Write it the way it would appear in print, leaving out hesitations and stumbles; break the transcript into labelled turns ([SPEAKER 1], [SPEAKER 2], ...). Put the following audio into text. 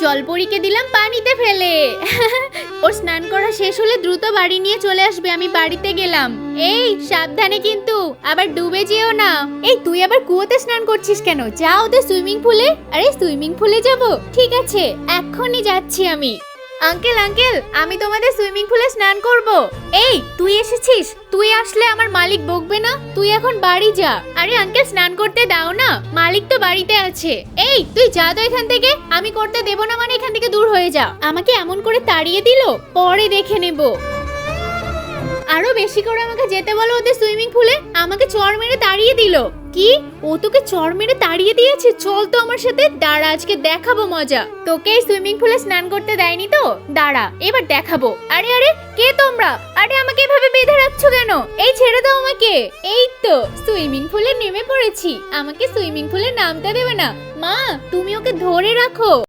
[SPEAKER 1] জলপরীকে দিলাম পানিতে ফেলে। ওর স্নান করা শেষ হলে দ্রুত বাড়ি নিয়ে চলে আসবে, আমি বাড়িতে গেলাম। এই সাবধানে কিন্তু, আবার ডুবে যেও না। এই তুই আবার কুয়োতে স্নান করছিস কেন? যা ওদের সুইমিং পুলে। আরে সুইমিং পুলে যাব? ঠিক আছে, এক্ষুনি যাচ্ছি আমি। আঙ্কেল আঙ্কেল, আমি তোমাদের সুইমিং পুলে স্নান করব। এই তুই এসেছিস? তুই আসলে আমার মালিক বকবে না? তুই এখন বাড়ি যা। আরে আঙ্কেল স্নান করতে দাও না, মালিক তো বাড়িতে আছে। এই তুই যা তো এখান থেকে। আমি করতে দেব না মানে এখান থেকে দূর হয়ে যা। আমাকে এমন করে তাড়িয়ে দিল, পরে দেখে নেব। আরো বেশি করে আমাকে যেতে বলো ওদের সুইমিং পুলে। আমাকে চড় মেরে তাড়িয়ে দিল। কি? ও তোকে চড় মেরে তাড়িয়ে দিয়েছে? চল তো আমার সাথে, দাঁড়া আজকে দেখাবো মজা। তোকে এই সুইমিং পুলে স্নান করতে দেয়নি তো, দাঁড়া এবার দেখাবো। আরে আরে কে তোমরা? আরে আমাকে এভাবে বেঁধে রাখছো কেন? এই ছেড়ে দাও আমাকে। এই তো সুইমিং পুলে নেমে পড়েছি, আমাকে সুইমিং পুলে নামতে দেবে না। মা তুমি ওকে ধরে রাখো।